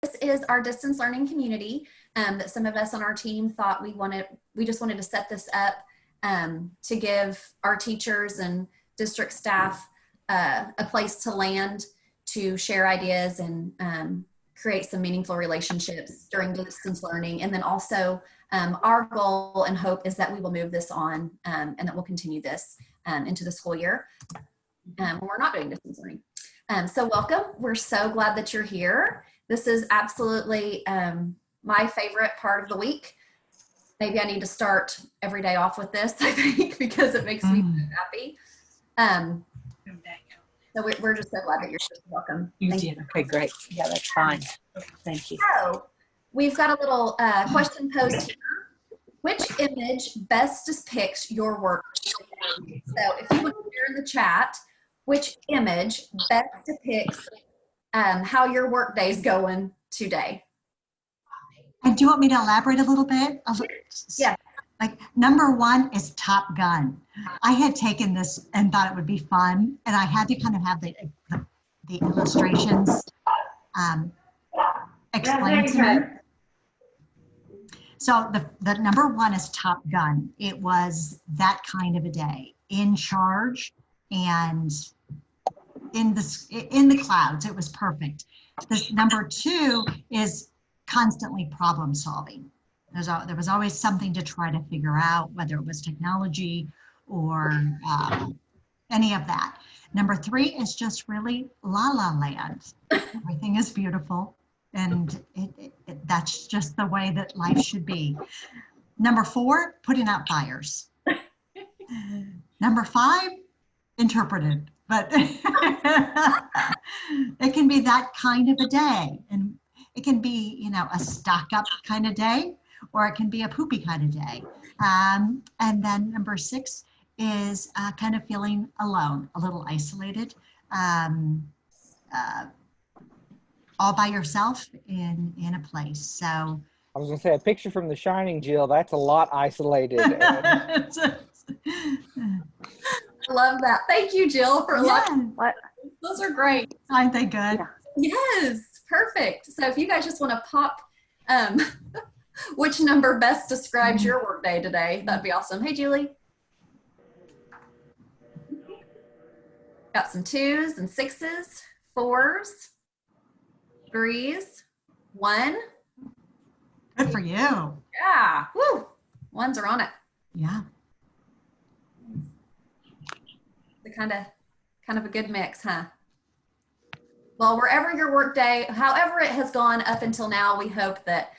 This is our distance learning community that some of us on our team thought we just wanted to set this up to give our teachers and district staff a place to land to share ideas and create some meaningful relationships during distance learning. And then also our goal and hope is that we will move this on and that we'll continue this into the school year when we're not doing distance learning. So welcome. We're so glad that you're here. This is absolutely my favorite part of the week. Maybe I need to start every day off with this, I think, because it makes me so happy. So we're just so glad that you're here. Welcome. You did. Okay, great. Yeah, that's fine. Thank you. So we've got a little question posed here. Which image best depicts your work? So if you want to share in the chat, which image best depicts how your work day is going today? And do you want me to elaborate a little bit? Yeah. Like number one is Top Gun. I had taken this and thought it would be fun, and I had to kind of have the illustrations explained to me. So the number one is Top Gun. It was that kind of a day, in charge and in the clouds. It was perfect. This number two is constantly problem solving. There was always something to try to figure out, whether it was technology or any of that. Number three is just really La La Land. Everything is beautiful, and that's just the way that life should be. Number four, putting out fires. Number five, interpreted. But it can be that kind of a day, and it can be, you know, a stock up kind of day, or it can be a poopy kind of day. And then number six is kind of feeling alone, a little isolated, all by yourself in a place. So I was gonna say, a picture from The Shining, Jill, that's a lot isolated. I love that. Thank you, Jill, for what? Those are great. Aren't they good? Yes, perfect. So if you guys just want to pop which number best describes your workday today, that'd be awesome. Hey, Julie. Got some 2s and 6s, 4s, 3s, 1. Good for you. Yeah. Woo. 1s are on it. Yeah. The kind of a good mix, huh? Well, wherever your workday, however it has gone up until now, we hope that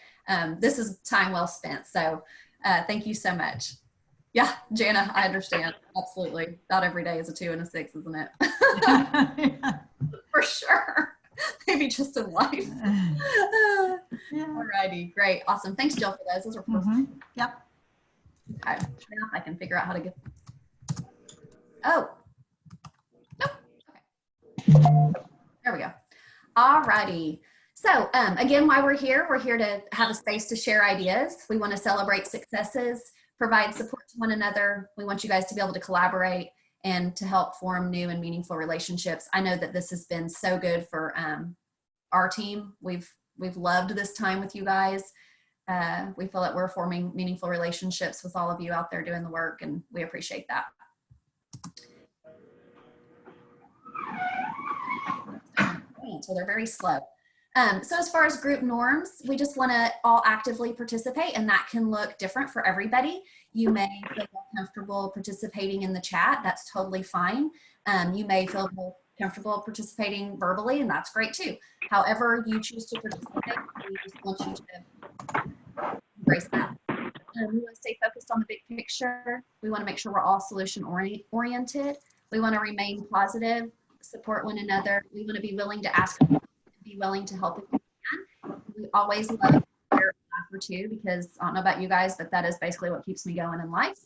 this is time well spent. So thank you so much. Yeah, Jana, I understand. Absolutely. Not every day is a 2 and a 6, isn't it? Yeah. For sure. Maybe just in life. Yeah. All righty. Great. Awesome. Thanks, Jill, for those. Those are perfect. Yep. Okay. Now I can figure out how to get. Oh. Nope. Okay. There we go. All righty. So again, while we're here to have a space to share ideas. We want to celebrate successes, provide support to one another. We want you guys to be able to collaborate and to help form new and meaningful relationships. I know that this has been so good for our team. We've loved this time with you guys. We feel that we're forming meaningful relationships with all of you out there doing the work, and we appreciate that. So they're very slow. So as far as group norms, we just want to all actively participate, and that can look different for everybody. You may feel more comfortable participating in the chat. That's totally fine. You may feel more comfortable participating verbally, and that's great too. However you choose to participate, we just want you to embrace that. We want to stay focused on the big picture. We want to make sure we're all solution oriented. We want to remain positive, support one another. We want to be willing to ask, be willing to help if we can. We always love to share a laugh or two, because I don't know about you guys, but that is basically what keeps me going in life.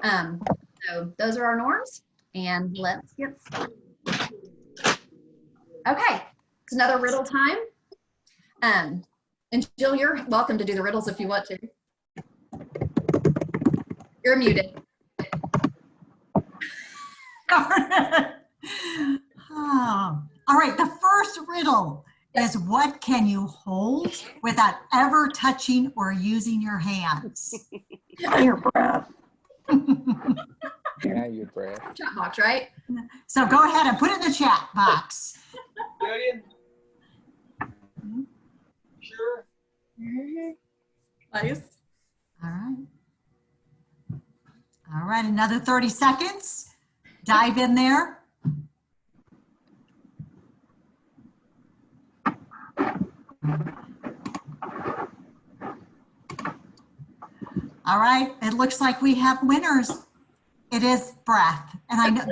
So those are our norms, and let's get started. Okay, it's another riddle time. And Jill, you're welcome to do the riddles if you want to. You're muted. Oh, all right, the first riddle is what can you hold without ever touching or using your hands? Your breath. Yeah, your breath. Chat box, right? So go ahead and put it in the chat box. Julian? Sure. Nice. All right. All right, another 30 seconds. Dive in there. All right, it looks like we have winners. It is breath. And I know,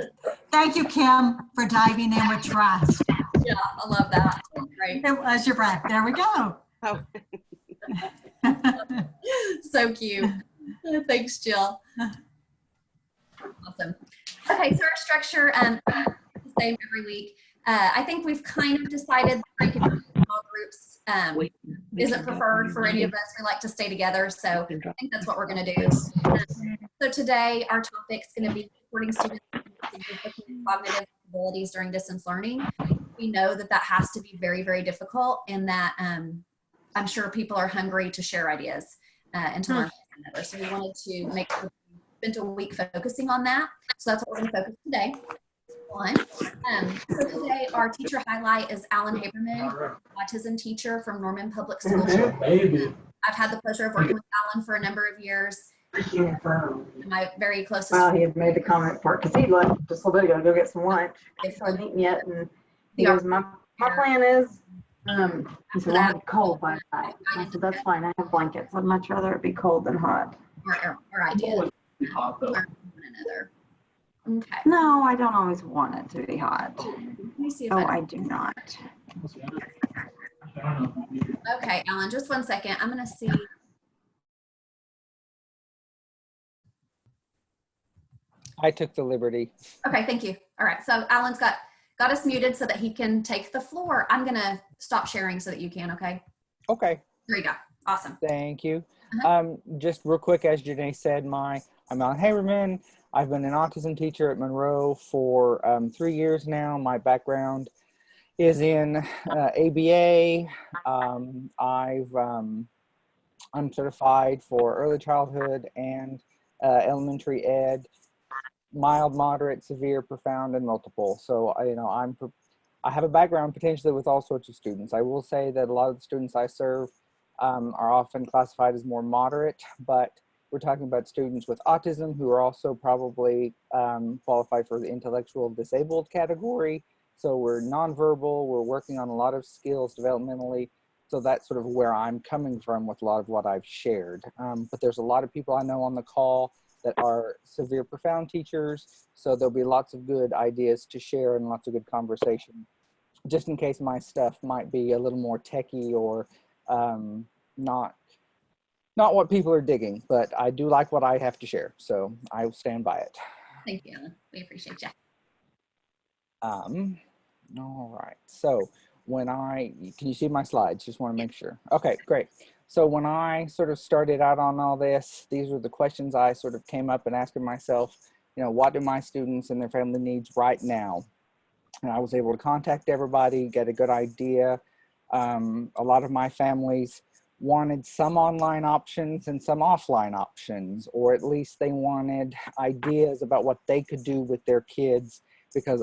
thank you, Kim, for diving in with trust. Yeah, I love that. Great. It was your breath. There we go. Oh. So cute. Thanks, Jill. Awesome. Okay, so our structure the same every week. I think we've kind of decided that breaking into small groups isn't preferred for any of us. We like to stay together, so I think that's what we're going to do. So today, our topic's going to be supporting students with significant cognitive abilities during distance learning. We know that that has to be very, very difficult, and that I'm sure people are hungry to share ideas and to learn from one another. So we wanted to make sure we spent a week focusing on that. So that's what we're going to focus today on. So today, our teacher highlight is Alan Haberman, autism teacher from Norman Public Schools. I've had the pleasure of working with Alan for a number of years. My very closest. Well, he had made the comment part because he left just a little bit ago to go get some lunch. So I hadn't eaten yet, and he goes, "My plan is," he said, "Well, it's cold by night." I said, "That's fine. I have blankets. I'd much rather it be cold than hot." Our idea. Learn from one another. Okay. No, I don't always want it to be hot. Let me see if Oh, I do not. Okay, Alan, just one second. I'm going to see. I took the liberty. Okay, thank you. All right, so Alan's got us muted so that he can take the floor. I'm going to stop sharing so that you can, okay? Okay. There you go. Awesome. Thank you. Just real quick, as Janae said, I'm Alan Haberman. I've been an autism teacher at Monroe for 3 years now. My background is in ABA. I'm certified for early childhood and elementary ed, mild, moderate, severe, profound, and multiple. So I have a background potentially with all sorts of students. I will say that a lot of the students I serve are often classified as more moderate, but we're talking about students with autism who are also probably qualified for the intellectual disabled category. So we're nonverbal, we're working on a lot of skills developmentally. So that's sort of where I'm coming from with a lot of what I've shared. But there's a lot of people I know on the call that are severe profound teachers. So there'll be lots of good ideas to share and lots of good conversation, just in case my stuff might be a little more techie or not what people are digging, but I do like what I have to share. So I will stand by it. Thank you, Alan. We appreciate you. All right. So can you see my slides? Just want to make sure. Okay, great. So when I sort of started out on all this, these were the questions I sort of came up and asking myself, what do my students and their family needs right now? And I was able to contact everybody, get a good idea. A lot of my families wanted some online options and some offline options, or at least they wanted ideas about what they could do with their kids, because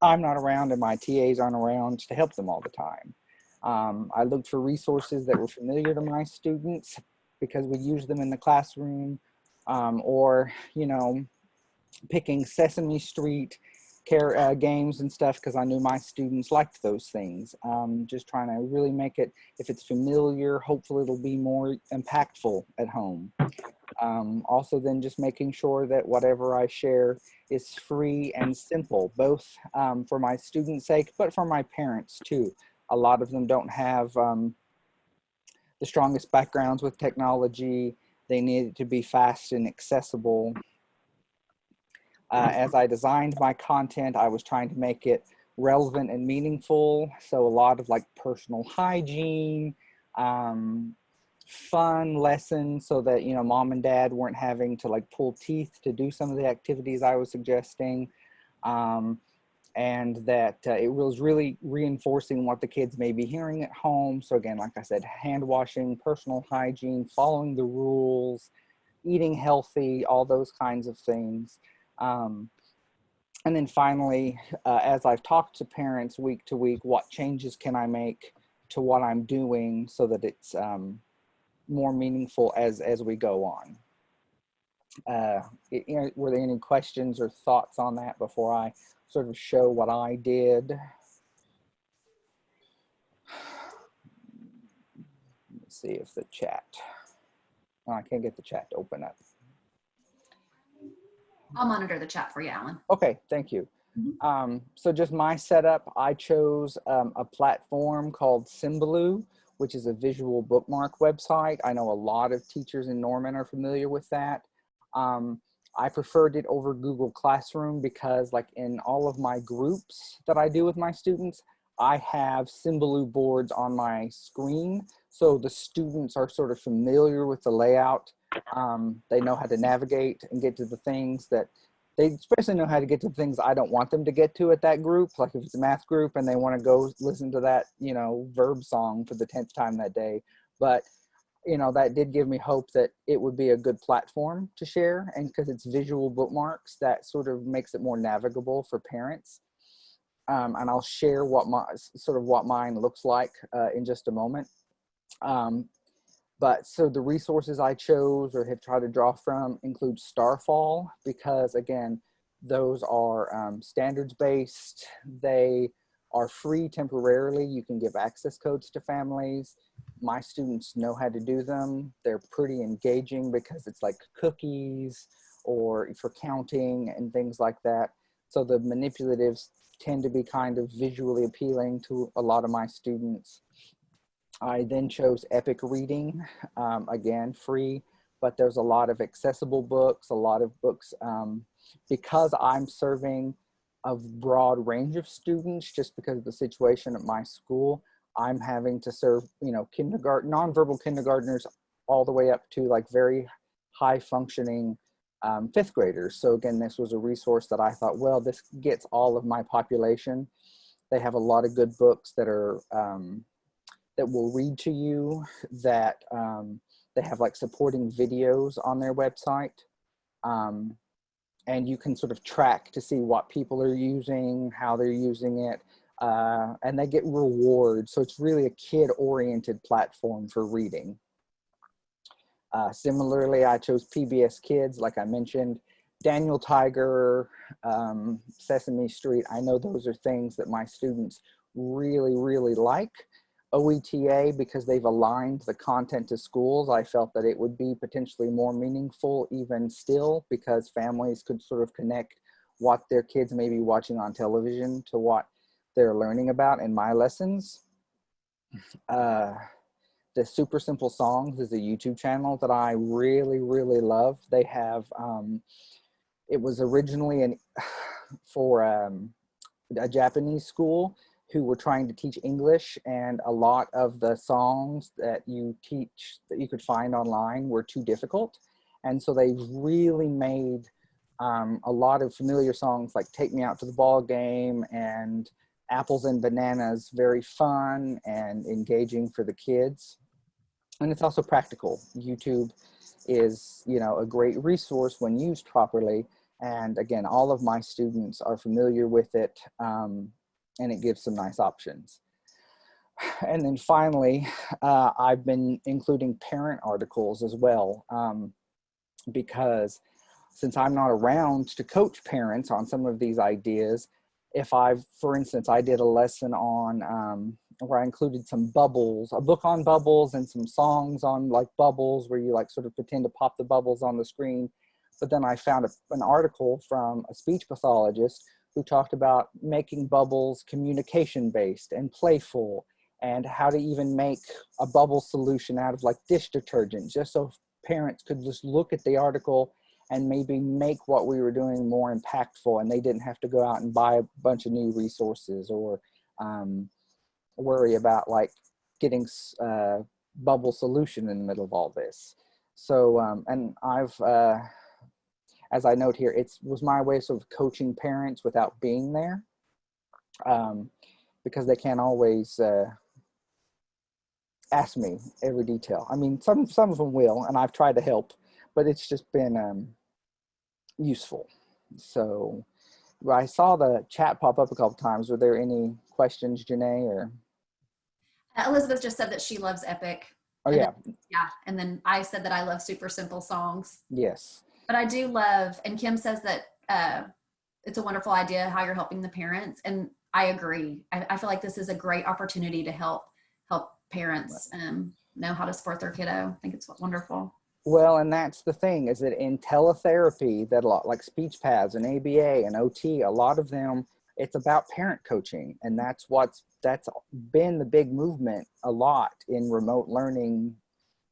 I'm not around and my TAs aren't around to help them all the time. I looked for resources that were familiar to my students because we use them in the classroom, or, picking Sesame Street games and stuff because I knew my students liked those things. Just trying to really make it, if it's familiar, hopefully it'll be more impactful at home. Also then just making sure that whatever I share is free and simple, both for my students' sake, but for my parents too. A lot of them don't have the strongest backgrounds with technology. They need it to be fast and accessible. As I designed my content, I was trying to make it relevant and meaningful. So a lot of like personal hygiene, fun lessons so that, mom and dad weren't having to like pull teeth to do some of the activities I was suggesting. and that it was really reinforcing what the kids may be hearing at home. So again, like I said, hand washing, personal hygiene, following the rules, eating healthy, all those kinds of things. And then finally, as I've talked to parents week to week, what changes can I make to what I'm doing so that it's more meaningful as we go on. Were there any questions or thoughts on that before I sort of show what I did? Let's see if the chat, oh, I can't get the chat to open up. I'll monitor the chat for you, Alan. Okay, thank you. So just my setup, I chose a platform called Symbaloo, which is a visual bookmark website. I know a lot of teachers in Norman are familiar with that. I preferred it over Google Classroom because, like, in all of my groups that I do with my students, I have Symbaloo boards on my screen. So the students are sort of familiar with the layout. They know how to navigate and get to the things that they especially know how to get to things I don't want them to get to at that group. Like if it's a math group and they want to go listen to that, you know, verb song for the 10th time that day. But, you know, that did give me hope that it would be a good platform to share. And because it's visual bookmarks, that sort of makes it more navigable for parents. And I'll share what mine looks like in just a moment. But so the resources I chose or have tried to draw from include Starfall, because again, those are standards-based. They are free temporarily. You can give access codes to families. My students know how to do them. They're pretty engaging because it's like cookies or for counting and things like that. So the manipulatives tend to be kind of visually appealing to a lot of my students. I then chose Epic Reading, again, free, but there's a lot of accessible books, a lot of books, because I'm serving a broad range of students, just because of the situation at my school, I'm having to serve, you know, nonverbal kindergartners all the way up to like very high functioning 5th graders. So again, this was a resource that I thought, well, this gets all of my population. They have a lot of good books that are, that will read to you, that they have like supporting videos on their website. And you can sort of track to see what people are using, how they're using it, and they get rewards. So it's really a kid-oriented platform for reading. Similarly, I chose PBS Kids, like I mentioned, Daniel Tiger, Sesame Street. I know those are things that my students really, really like. OETA, because they've aligned the content to schools, I felt that it would be potentially more meaningful even still, because families could sort of connect what their kids may be watching on television to what they're learning about in my lessons. The Super Simple Songs is a YouTube channel that I really, really love. They have, it was originally for a Japanese school who were trying to teach English, and a lot of the songs that you could find online were too difficult. And so they really made a lot of familiar songs like Take Me Out to the Ball Game and Apples and Bananas very fun and engaging for the kids. And it's also practical. YouTube is, you know, a great resource when used properly. And again, all of my students are familiar with it. And it gives some nice options. And then finally, I've been including parent articles as well, because since I'm not around to coach parents on some of these ideas, for instance, I did a lesson on where I included some bubbles, a book on bubbles and some songs on like bubbles where you like sort of pretend to pop the bubbles on the screen. But then I found an article from a speech pathologist who talked about making bubbles communication-based and playful, and how to even make a bubble solution out of like dish detergent, just so parents could just look at the article and maybe make what we were doing more impactful, and they didn't have to go out and buy a bunch of new resources or worry about like getting bubble solution in the middle of all this. So, and I've, as I note here, it was my way of sort of coaching parents without being there. because they can't always ask me every detail. I mean, some of them will, and I've tried to help, but it's just been useful. So I saw the chat pop up a couple times. Were there any questions, Janae, or? Elizabeth just said that she loves Epic. Oh, And yeah. then, yeah. And then I said that I love super simple songs. Yes. But I do love, and Kim says that it's a wonderful idea how you're helping the parents. And I agree. I feel like this is a great opportunity to help parents know how to support their kiddo. I think it's wonderful. Well, and that's the thing, is that in teletherapy, that a lot like speech paths and ABA and OT, a lot of them, it's about parent coaching. And that's been the big movement a lot in remote learning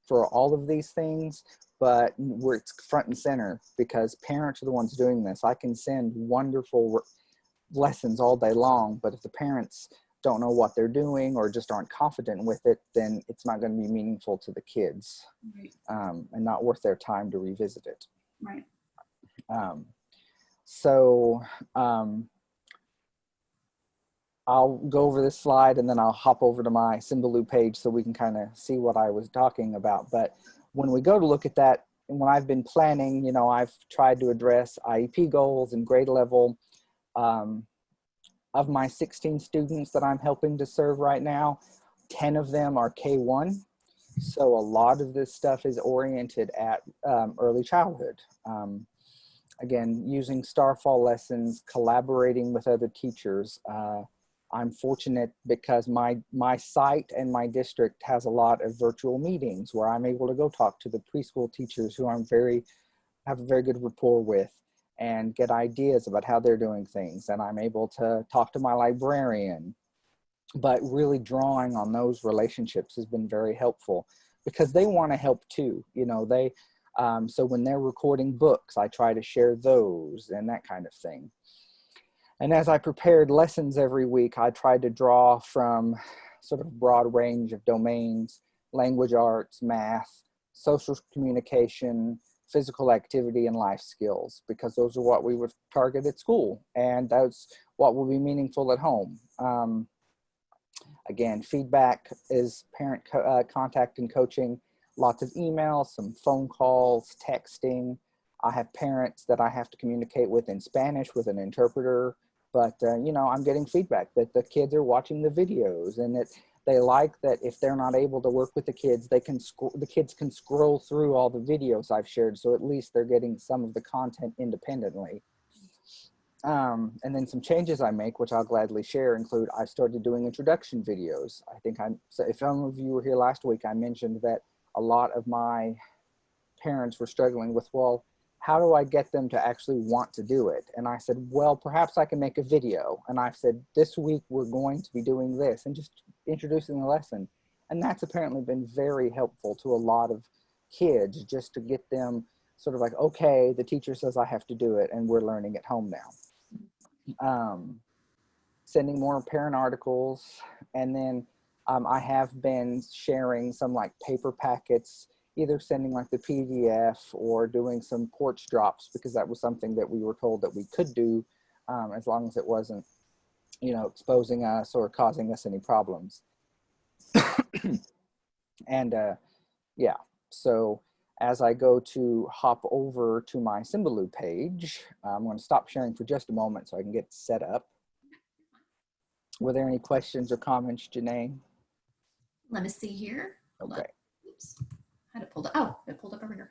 for all of these things. But it's front and center because parents are the ones doing this. I can send wonderful lessons all day long, but if the parents don't know what they're doing or just aren't confident with it, then it's not going to be meaningful to the kids. Right. And not worth their time to revisit it. Right. I'll go over this slide and then I'll hop over to my Symbaloo page so we can kind of see what I was talking about. But when we go to look at that, and when I've been planning, I've tried to address IEP goals and grade level. Of my 16 students that I'm helping to serve right now, 10 of them are K1. So a lot of this stuff is oriented at early childhood. Again, using Starfall lessons, collaborating with other teachers. I'm fortunate because my site and my district has a lot of virtual meetings where I'm able to go talk to the preschool teachers who have a very good rapport with and get ideas about how they're doing things. And I'm able to talk to my librarian, but really drawing on those relationships has been very helpful because they want to help too. So when they're recording books, I try to share those and that kind of thing. And as I prepared lessons every week, I tried to draw from sort of broad range of domains: language arts, math, social communication, physical activity, and life skills, because those are what we would target at school. And that's what will be meaningful at home. Again, feedback is parent contact and coaching, lots of emails, some phone calls, texting. I have parents that I have to communicate with in Spanish with an interpreter, but I'm getting feedback that the kids are watching the videos and that they like that if they're not able to work with the kids, the kids can scroll through all the videos I've shared, so at least they're getting some of the content independently. And then some changes I make, which I'll gladly share, include I started doing introduction videos. I think so if some of you were here last week, I mentioned that a lot of my parents were struggling with, well, how do I get them to actually want to do it? And I said, well, perhaps I can make a video. And I said, this week we're going to be doing this, and just introducing the lesson. And that's apparently been very helpful to a lot of kids, just to get them sort of like, okay, the teacher says I have to do it, and we're learning at home now. Sending more parent articles. And then I have been sharing some like paper packets, either sending like the PDF or doing some porch drops, because that was something that we were told that we could do as long as it wasn't, exposing us or causing us any problems. And yeah, so as I go to hop over to my Symbaloo page, I'm going to stop sharing for just a moment so I can get set up. Were there any questions or comments, Janae? Let me see here. Hold Okay. on. Oops. I had it pulled up. Oh, it pulled up over here.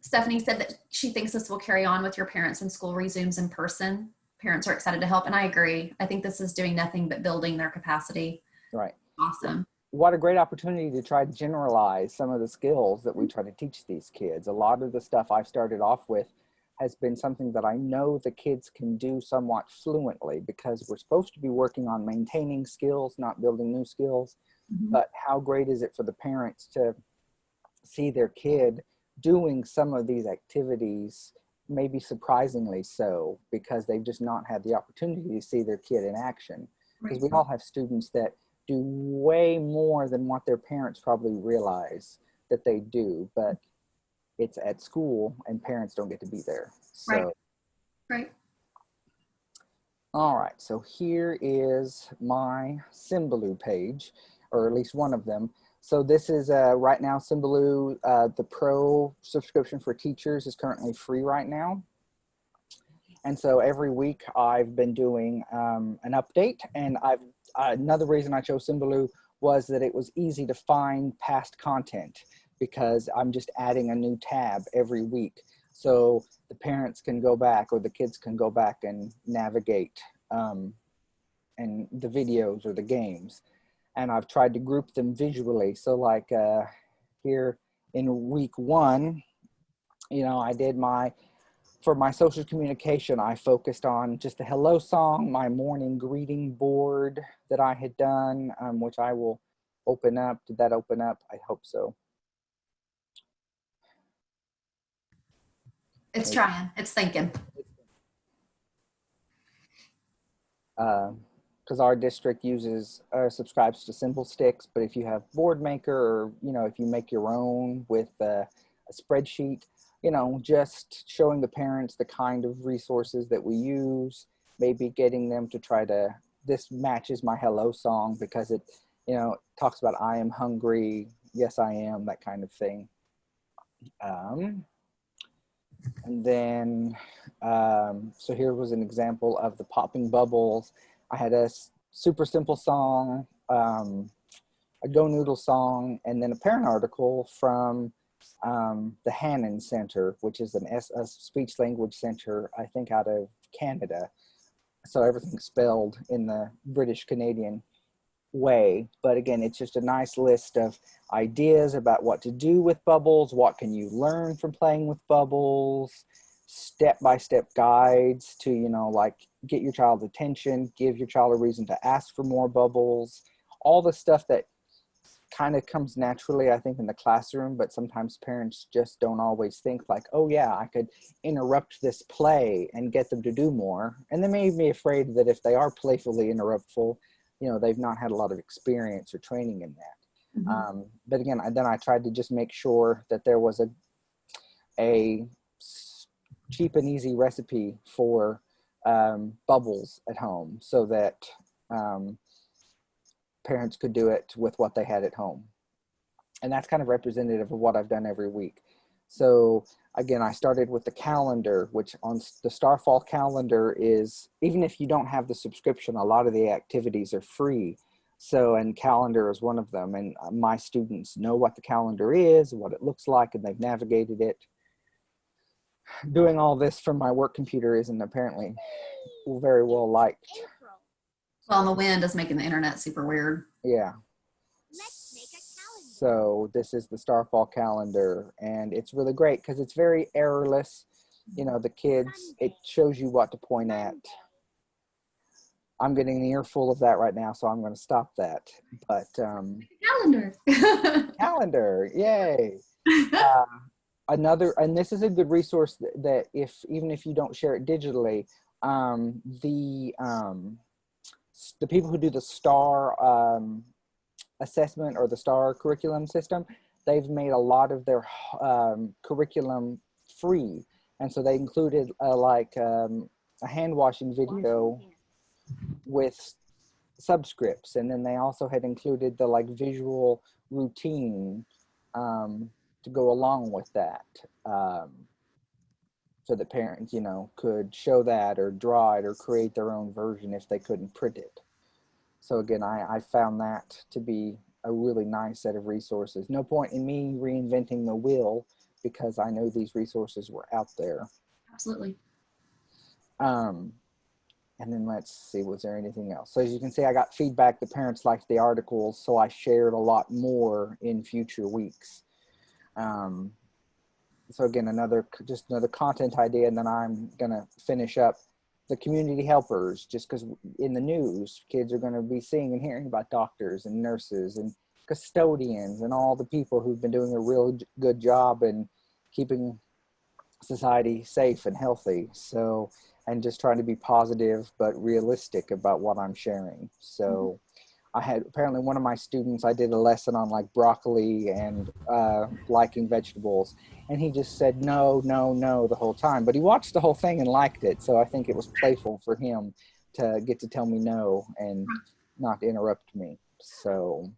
Stephanie said that she thinks this will carry on with your parents when school resumes in person. Parents are excited to help, and I agree. I think this is doing nothing but building their capacity. Right. Awesome. What a great opportunity to try to generalize some of the skills that we try to teach these kids. A lot of the stuff I've started off with has been something that I know the kids can do somewhat fluently, because we're supposed to be working on maintaining skills, not building new skills. Mm-hmm. But how great is it for the parents to see their kid doing some of these activities, maybe surprisingly so, because they've just not had the opportunity to see their kid in action. Because we all have students that do way more than what their parents probably realize that they do, but it's at school and parents don't get to be there. So, right. All right, so here is my Symbaloo page, or at least one of them. So this is right now Symbaloo, the Pro subscription for teachers is currently free right now. And so every week I've been doing an update, and another reason I chose Symbaloo was that it was easy to find past content because I'm just adding a new tab every week. So the parents can go back, or the kids can go back and navigate and the videos or the games. And I've tried to group them visually. So like here in week 1, you know, I did for my social communication, I focused on just the hello song, my morning greeting board that I had done, which I will open up. Did that open up? I hope so. It's trying. It's thinking. Because our district subscribes to Symbol Sticks, but if you have Board Maker, or if you make your own with a spreadsheet, just showing the parents the kind of resources that we use, maybe getting them to this matches my hello song because it talks about I am hungry, yes I am, that kind of thing. And then, so here was an example of the popping bubbles. I had a super simple song, a Go Noodle song, and then a parent article from the Hannon Center, which is a speech language center, I think out of Canada. So everything's spelled in the British Canadian way. But again, it's just a nice list of ideas about what to do with bubbles, what can you learn from playing with bubbles, step-by-step guides to, like get your child's attention, give your child a reason to ask for more bubbles, all the stuff that kind of comes naturally, I think, in the classroom, but sometimes parents just don't always think like, oh yeah, I could interrupt this play and get them to do more. And they may be afraid that if they are playfully interruptful, they've not had a lot of experience or training in that. Mm-hmm. But again, then I tried to just make sure that there was a cheap and easy recipe for bubbles at home so that parents could do it with what they had at home. And that's kind of representative of what I've done every week. So again, I started with the calendar, which on the Starfall calendar is, even if you don't have the subscription, a lot of the activities are free. So, and calendar is one of them. And my students know what the calendar is, what it looks like, and they've navigated it. Doing all this from my work computer isn't apparently very well liked. Well, the wind is making the internet super weird. Yeah. So this is the Starfall calendar, and it's really great because it's very errorless. The kids, it shows you what to point at. I'm getting an earful of that right now, so I'm going to stop that. But calendar. Calendar, yay. And this is a good resource that even if you don't share it digitally, the people who do the STAR assessment or the STAR curriculum system, they've made a lot of their curriculum free. And so they included a hand washing video with subscripts. And then they also had included the visual routine to go along with that. So that parents, could show that or draw it or create their own version if they couldn't print it. So again, I found that to be a really nice set of resources. No point in me reinventing the wheel because I know these resources were out there. Absolutely. And then let's see, was there anything else? So as you can see, I got feedback. The parents liked the articles, so I shared a lot more in future weeks. So again, just another content idea, and then I'm gonna finish up the community helpers, just because in the news, kids are gonna be seeing and hearing about doctors and nurses and custodians and all the people who've been doing a real good job in keeping society safe and healthy. So, and just trying to be positive but realistic about what I'm sharing. So I had apparently one of my students, I did a lesson on broccoli and liking vegetables, and he just said no the whole time, but he watched the whole thing and liked it. So I think it was playful for him, to get to tell me no and not interrupt me. So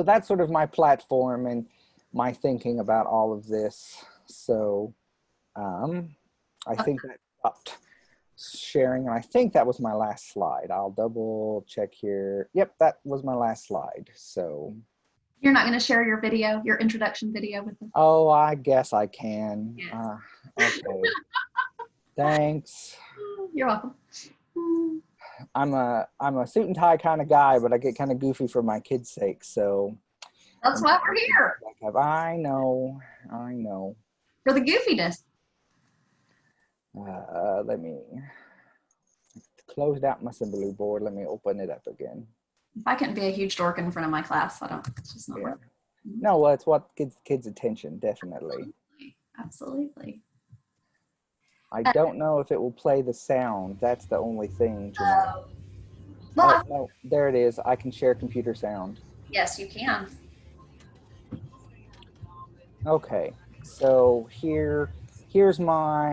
that's sort of my platform and my thinking about all of this. So I think that stopped sharing, and I think that was my last slide. I'll double check here. Yep, that was my last slide. So You're not going to share your video, your introduction video with us? oh, I guess I can. Yes. Okay. Thanks. You're welcome. I'm a suit and tie kind of guy, but I get kind of goofy for my kids' sake. So That's why we're here, I know. for the goofiness. Let me closed out my Symbaloo board. Let me open it up again. If I couldn't be a huge dork in front of my class, it's just not Yeah. work. No, well, it's what gets kids' attention, definitely. Absolutely. I don't know if it will play the sound. That's the only thing, Janelle. Well, No, there it is. I can share computer sound. yes, you can. Okay, so here's my,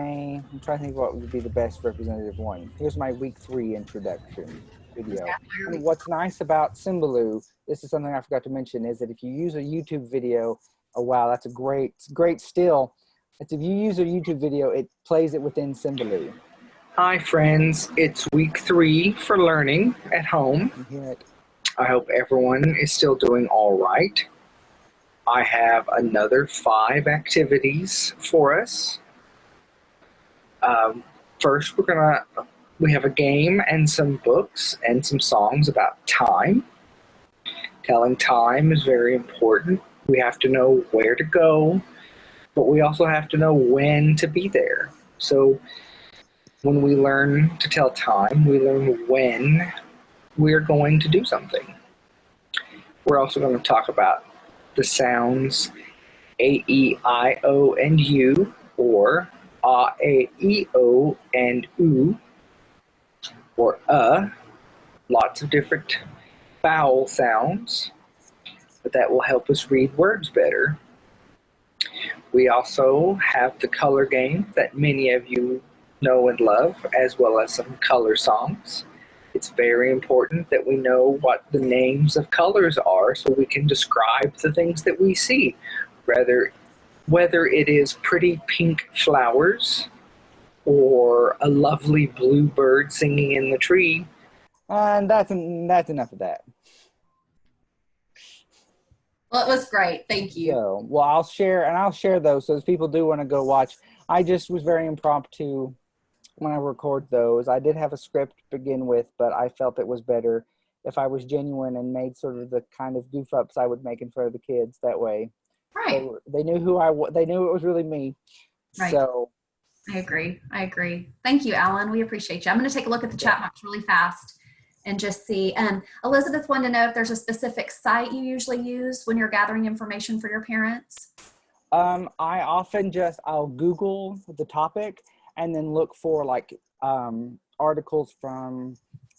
I'm trying to think what would be the best representative one. Here's my week 3 introduction video. And what's nice about Symbaloo, this is something I forgot to mention, is that if you use a YouTube video, oh wow, that's a great still. It's if you use a YouTube video, it plays it within Symbaloo. Hi friends, it's week 3 for learning at home. You can hear it. I hope everyone is still doing all right. I have another 5 activities for us. First, we have a game and some books and some songs about time. Telling time is very important. We have to know where to go, but we also have to know when to be there. So when we learn to tell time, we learn when we're going to do something. We're also going to talk about the sounds A, E, I, O, and U, or A, E, O, and U, or lots of different vowel sounds, but that will help us read words better. We also have the color game that many of you know and love, as well as some color songs. It's very important that we know what the names of colors are so we can describe the things that we see, whether it is pretty pink flowers or a lovely blue bird singing in the tree. And that's enough of that. Well, it was great. Thank you. So, well, I'll share those. So if people do want to go watch, I just was very impromptu when I record those. I did have a script to begin with, but I felt it was better if I was genuine and made sort of the kind of goof ups I would make in front of the kids. That way, Right. they knew who I was. They knew it was really me. Right. So I agree. Thank you, Alan. We appreciate you. I'm going to take a look at the chat box really fast and just see. Elizabeth wanted to know if there's a specific site you usually use when you're gathering information for your parents. I often I'll Google the topic and then look for like articles from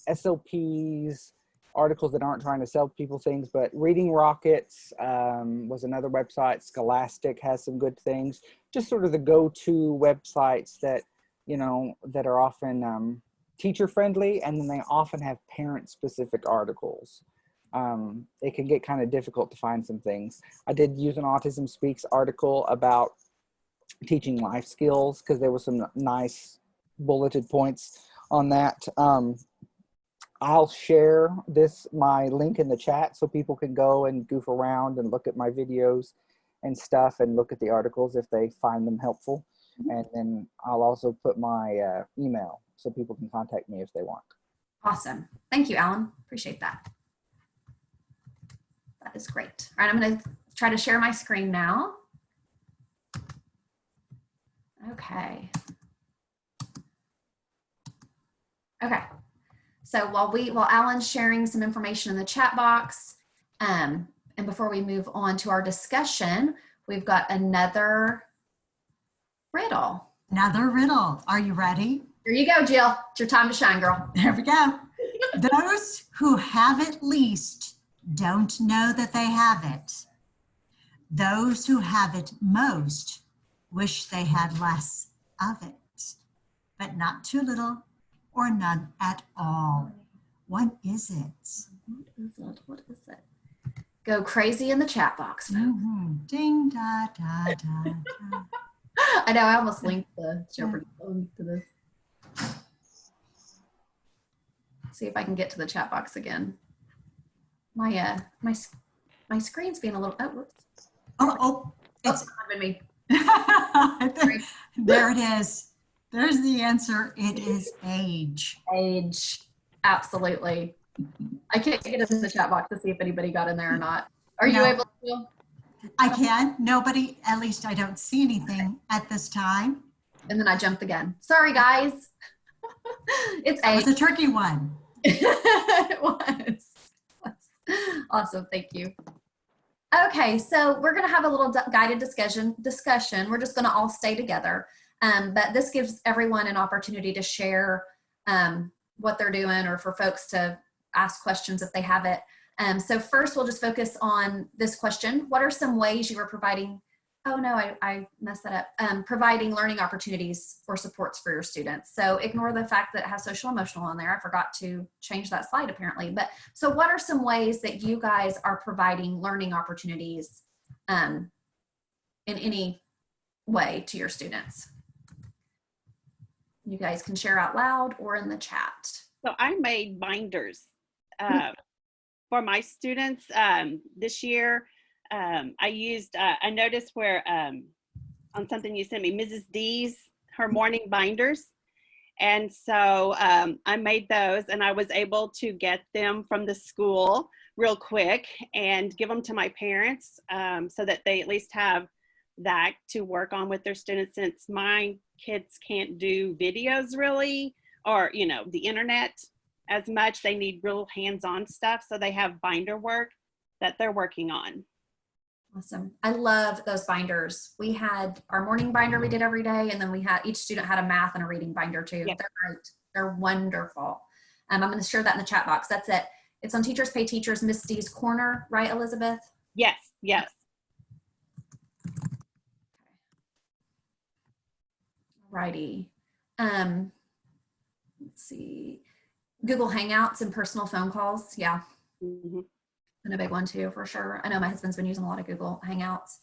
SLPs, articles that aren't trying to sell people things, but Reading Rockets was another website. Scholastic has some good things. Just sort of the go-to websites that, that are often teacher friendly, and then they often have parent specific articles. It can get kind of difficult to find some things. I did use an Autism Speaks article about teaching life skills because there were some nice bulleted points on that. I'll share my link in the chat so people can go and goof around and look at my videos and stuff and look at the articles if they find them helpful. And then I'll also put my email so people can contact me if they want. Awesome. Thank you, Alan. Appreciate that. That is great. All right, I'm going to try to share my screen now. Okay. So while Alan's sharing some information in the chat box, and before we move on to our discussion, we've got another riddle. Another riddle. Are you ready? Here you go, Jill. It's your time to shine, girl. There we go. Those who have it least don't know that they have it. Those who have it most wish they had less of it, but not too little or none at all? What is it? What is it? What is it? Go crazy in the chat box, folks. Ding, da, da, da, da. I know, I almost linked the Jeopardy phone to this. See if I can get to the chat box again. My screen's being a little, oh, whoops. It's Been me. there it is. There's the answer. It is age. Age, absolutely. I can't get into the chat box to see if anybody got in there or not. Are you No. able to? I can. Nobody, at least I don't see anything at this time. And then I jumped again. Sorry, guys. It's That was age. a tricky one. It was. Awesome, thank you. Okay, so we're gonna have a little guided discussion. We're just gonna all stay together. But this gives everyone an opportunity to share what they're doing, or for folks to ask questions if they have it. So first we'll just focus on this question. What are some ways you are providing, oh no, I messed that up. Providing learning opportunities or supports for your students. So ignore the fact that it has social emotional on there. I forgot to change that slide apparently. But so what are some ways that you guys are providing learning opportunities in any way to your students? You guys can share out loud or in the chat. So I made binders for my students this year. I used, I noticed where on something you sent me, Mrs. D's, her morning binders. And so I made those, and I was able to get them from the school real quick and give them to my parents so that they at least have that to work on with their students, since my kids can't do videos really, or, you know, the internet as much. They need real hands-on stuff. So they have binder work that they're working on. Awesome. I love those binders. We had our morning binder we did every day, and then we had, each student had a math and a reading binder too. Yep. They're great. They're wonderful. I'm going to share that in the chat box. That's it. It's on Teachers Pay Teachers, Miss D's Corner, right, Elizabeth? Yes, yes. Righty. Let's see. Google Hangouts and personal phone calls. Yeah. Mm-hmm. Been a big one too, for sure. I know my husband's been using a lot of Google Hangouts.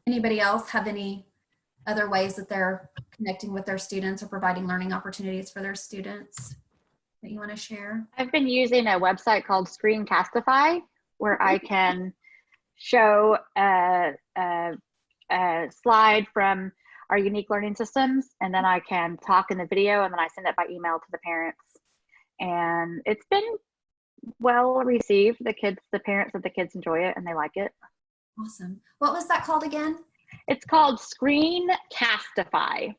Anybody else have any other ways that they're connecting with their students or providing learning opportunities for their students that you want to share? I've been using a website called Screencastify, where I can show a slide from our unique learning systems, and then I can talk in the video, and then I send it by email to the parents. And it's been well received. The parents of the kids enjoy it and they like it. Awesome. What was that called again? It's called Screencastify.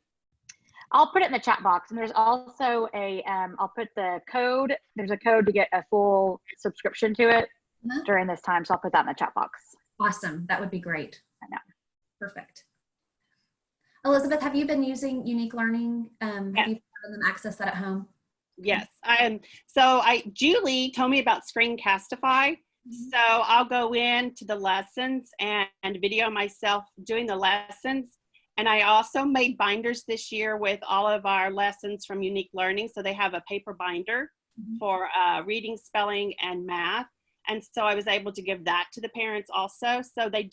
I'll put it in the chat box, and there's also a, I'll put the code. There's a code to get a full subscription to it during this time. So I'll put that in the chat box. Awesome. That would be great. I know. Perfect. Elizabeth, have you been using Unique Learning? Yes. Have you had them access that at home? Yes. Julie told me about Screencastify. So I'll go into the lessons and video myself doing the lessons. And I also made binders this year with all of our lessons from Unique Learning. So they have a paper binder for reading, spelling, and math. And so I was able to give that to the parents also. So they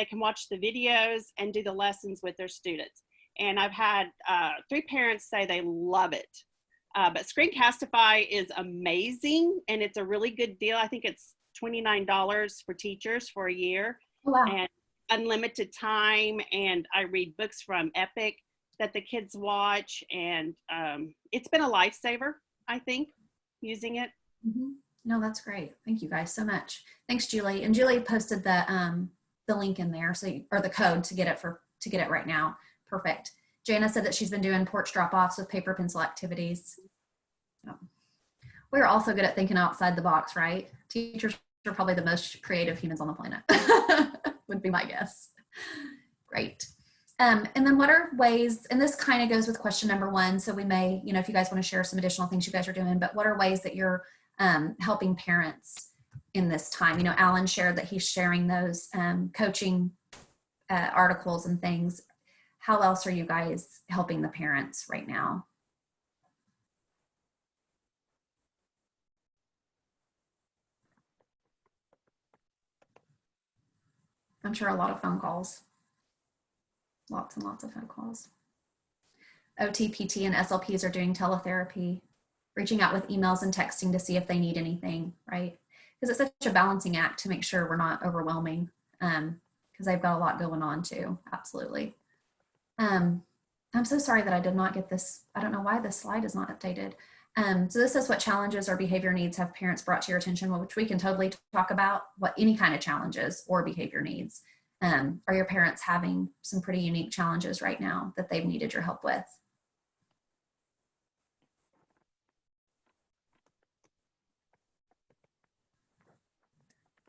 can watch the videos and do the lessons with their students. And I've had 3 parents say they love it. But Screencastify is amazing, and it's a really good deal. I think it's $29 for teachers for a year. Oh, wow. And unlimited time, and I read books from Epic that the kids watch, and it's been a lifesaver, I think, using it. Mm-hmm. No, that's great. Thank you guys so much. Thanks, Julie. And Julie posted the link in there, or the code to get it right now. Perfect. Jana said that she's been doing porch drop-offs with paper pencil activities. Oh. We're also good at thinking outside the box, right? Teachers are probably the most creative humans on the planet, would be my guess. Great. And then what are ways, and this kind of goes with question number 1, so we may, if you guys want to share some additional things you guys are doing, but what are ways that you're helping parents in this time? Alan shared that he's sharing those coaching articles and things. How else are you guys helping the parents right now? I'm sure a lot of phone calls. Lots and lots of phone calls. OT, PT, and SLPs are doing teletherapy, reaching out with emails and texting to see if they need anything, right? Because it's such a balancing act to make sure we're not overwhelming, because they've got a lot going on too, absolutely. I'm so sorry that I did not get this. I don't know why this slide is not updated. So this is what challenges or behavior needs have parents brought to your attention, which we can totally talk about, what any kind of challenges or behavior needs. Are your parents having some pretty unique challenges right now that they've needed your help with?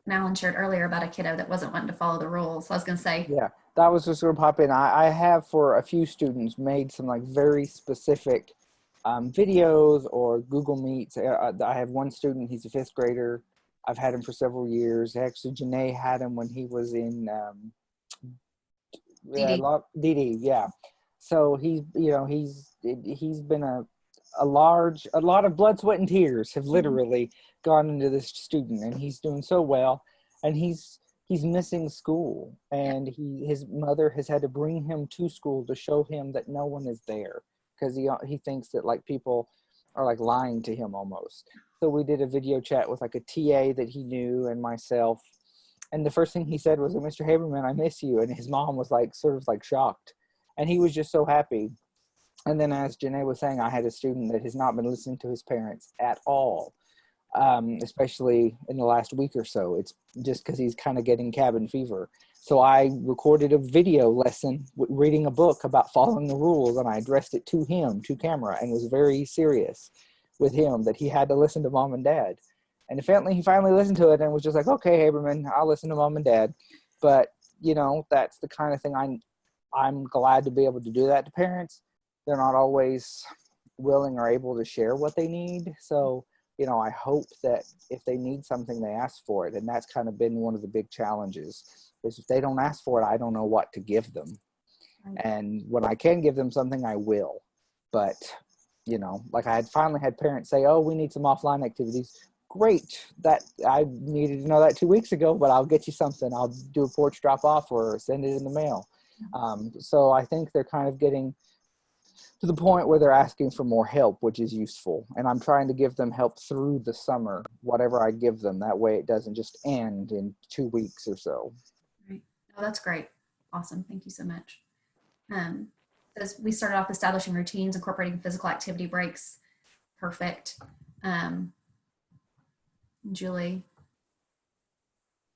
And Alan shared earlier about a kiddo that wasn't wanting to follow the rules. So I was going to say, Yeah, that was just going to pop in. I have for a few students made some like very specific videos or Google Meets. I have one student, he's a 5th grader. I've had him for several years. Actually, Janae had him when he was in DD, yeah. So he's been a lot of blood, sweat, and tears have literally gone into this student, and he's doing so well, and he's missing school, and his mother has had to bring him to school to show him that no one is there, because he thinks that like people are like lying to him almost. So we did a video chat with like a TA that he knew and myself, and the first thing he said was, "Mr. Haberman, I miss you," and his mom was like sort of like shocked, and he was just so happy. And then, as Janae was saying, I had a student that has not been listening to his parents at all, especially in the last week or so. It's just because he's kind of getting cabin fever. So I recorded a video lesson reading a book about following the rules, and I addressed it to him, to camera, and was very serious with him that he had to listen to mom and dad. And he finally listened to it and was just like, "Okay, Haberman, I'll listen to mom and dad." But, that's the kind of thing I'm glad to be able to do that to parents. They're not always willing or able to share what they need. So, I hope that if they need something, they ask for it. And that's kind of been one of the big challenges, is if they don't ask for it, I don't know what to give them. And when I can give them something, I will. But, like I had finally had parents say, "Oh, we need some offline activities." Great. That I needed to know that 2 weeks ago, but I'll get you something. I'll do a porch drop off or send it in the mail. So I think they're kind of getting to the point where they're asking for more help, which is useful. And I'm trying to give them help through the summer, whatever I give them. That way it doesn't just end in 2 weeks or so. Right. Oh, that's great. Awesome. Thank you so much. As we started off establishing routines, incorporating physical activity breaks. Perfect. Julie.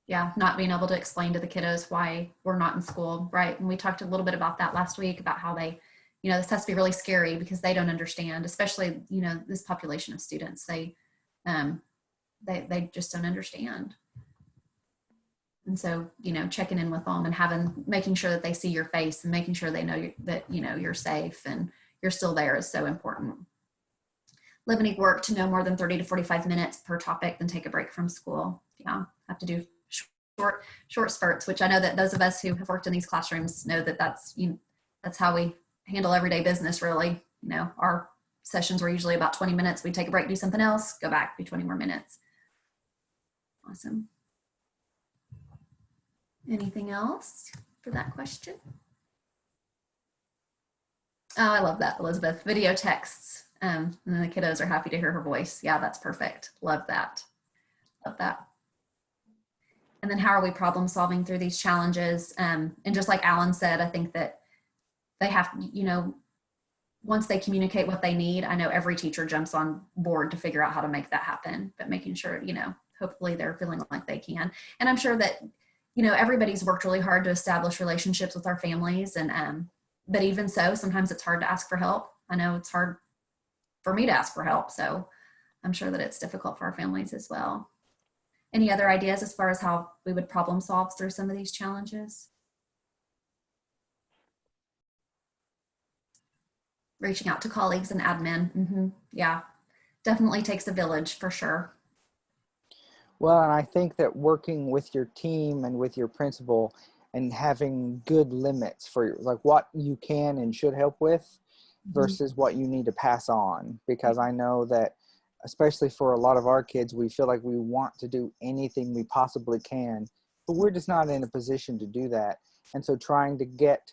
Yeah, not being able to explain to the kiddos why we're not in school, right? And we talked a little bit about that last week, about how they, this has to be really scary because they don't understand, especially, this population of students. They just don't understand. And so, checking in with them and making sure that they see your face and making sure they know that, you're safe and you're still there is so important. Limiting work to no more than 30 to 45 minutes per topic, then take a break from school. Yeah, have to do short spurts, which I know that those of us who have worked in these classrooms know that that's how we handle everyday business, really. Our sessions were usually about 20 minutes. We'd take a break, do something else, go back, do 20 more minutes. Awesome. Anything else for that question? Oh, I love that, Elizabeth. Video texts. And then the kiddos are happy to hear her voice. Yeah, that's perfect. Love that. Love that. And then how are we problem solving through these challenges? And just like Alan said, I think that they have, once they communicate what they need, I know every teacher jumps on board to figure out how to make that happen, but making sure, hopefully they're feeling like they can. And I'm sure that, everybody's worked really hard to establish relationships with our families. And, but even so, sometimes it's hard to ask for help. I know it's hard for me to ask for help. So I'm sure that it's difficult for our families as well. Any other ideas as far as how we would problem solve through some of these challenges? Reaching out to colleagues and admin. Yeah, definitely takes a village for sure. Well, and I think that working with your team and with your principal and having good limits for like what you can and should help with versus what you need to pass on, because I know that especially for a lot of our kids, we feel like we want to do anything we possibly can but we're just not in a position to do that. And so trying to get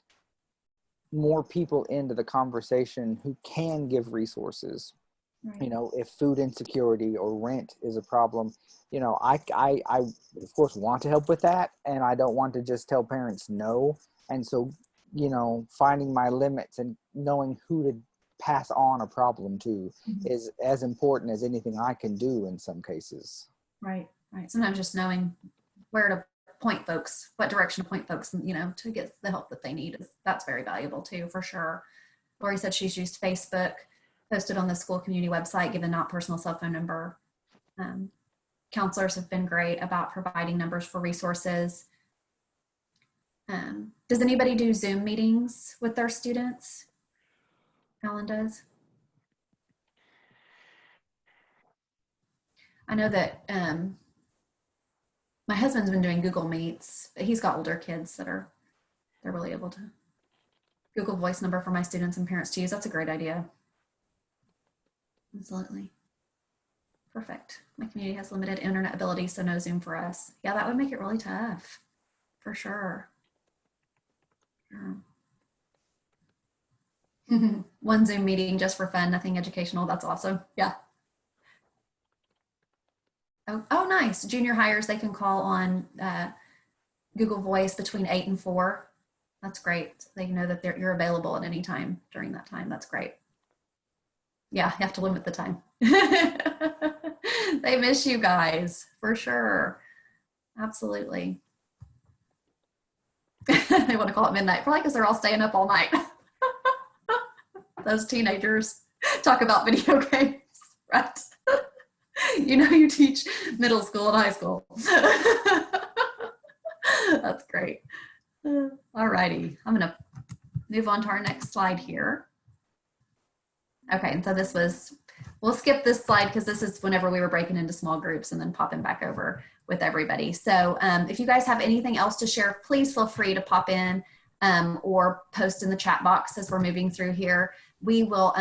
more people into the conversation who can give resources. Right. You know, if food insecurity or rent is a problem, you know, I of course want to help with that, and I don't want to just tell parents no. And so, you know, finding my limits and knowing who to pass on a problem to is as important as anything I can do in some cases. Right. Sometimes just knowing where to point folks, what direction to point folks, you know, to get the help that they need, that's very valuable too, for sure. Lori said she's used Facebook, posted on the school community website, given not personal cell phone number. Counselors have been great about providing numbers for resources. Does anybody do Zoom meetings with their students? Alan does. I know that my husband's been doing Google Meets, but he's got older kids that they're really able to. Google Voice number for my students and parents to use. That's a great idea. Absolutely. Perfect. My community has limited internet ability, so no Zoom for us. Yeah, that would make it really tough, for sure. One Zoom meeting just for fun, nothing educational. That's awesome. Yeah. Oh, nice. Junior hires, they can call on Google Voice between 8 and 4. That's great. They know that you're available at any time during that time. That's great. Yeah, you have to limit the time. They miss you guys, for sure. Absolutely. They want to call it midnight, probably because they're all staying up all night. Those teenagers talk about video games, right? You know, you teach middle school and high school. That's great. All righty, I'm gonna move on to our next slide here. Okay, and so we'll skip this slide because this is whenever we were breaking into small groups and then popping back over with everybody. So if you guys have anything else to share, please feel free to pop in or post in the chat box as we're moving through here. We will,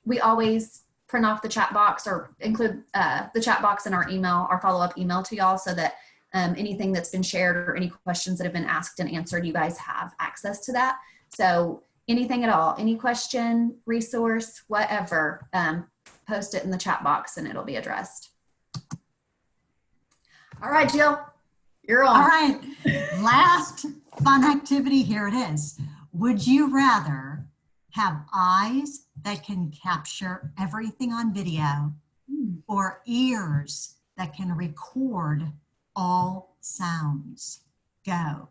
we always print off the chat box or include the chat box in our email, our follow-up email to y'all, so that anything that's been shared or any questions that have been asked and answered, you guys have access to that. So anything at all, any question, resource, whatever, post it in the chat box and it'll be addressed. All right, Jill, you're on. All right, last fun activity, here it is. Would you rather have eyes that can capture everything on video or ears that can record all sounds? Go.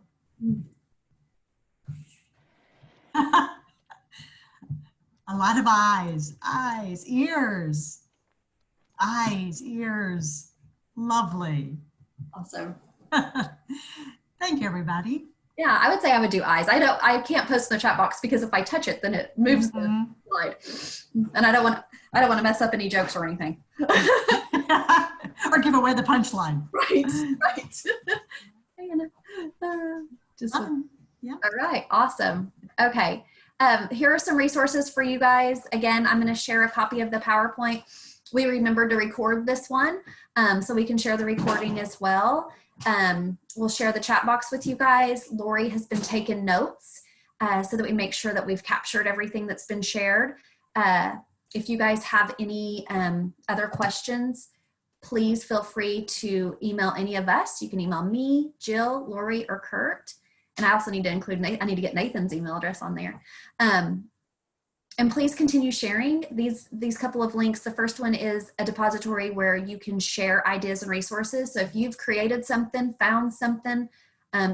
A lot of eyes, ears. Eyes, ears. Lovely. Awesome. Thank you, everybody. Yeah, I would say I would do eyes. I can't post in the chat box because if I touch it, then it moves the slide, and I don't want to mess up any jokes or anything. Or give away the punchline. Right. Yeah. All right, awesome. Okay, here are some resources for you guys. Again, I'm going to share a copy of the PowerPoint. We remembered to record this one, so we can share the recording as well. We'll share the chat box with you guys. Lori has been taking notes so that we make sure that we've captured everything that's been shared. If you guys have any other questions, please feel free to email any of us. You can email me, Jill, Lori, or Kurt. And I also need to include, I need to get Nathan's email address on there. And please continue sharing these couple of links. The first one is a depository where you can share ideas and resources. So if you've created something, found something,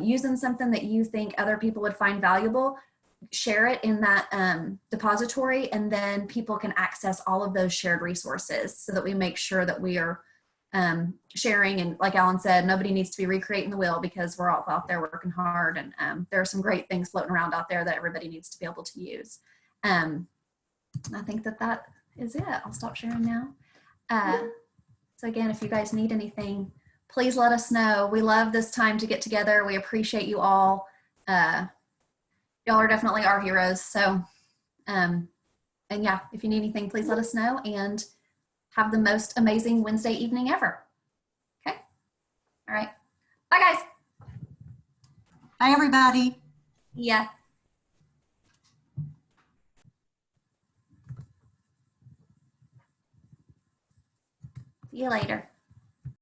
using something that you think other people would find valuable, share it in that depository, and then people can access all of those shared resources so that we make sure that we are sharing. And like Alan said, nobody needs to be recreating the wheel because we're all out there working hard, and there are some great things floating around out there that everybody needs to be able to use. I think that is it. I'll stop sharing now. So again, if you guys need anything, please let us know. We love this time to get together. We appreciate you all. Y'all are definitely our heroes. So, and yeah, if you need anything, please let us know, and have the most amazing Wednesday evening ever. Okay. All right. Bye, guys. Bye, everybody. Yeah. See you later.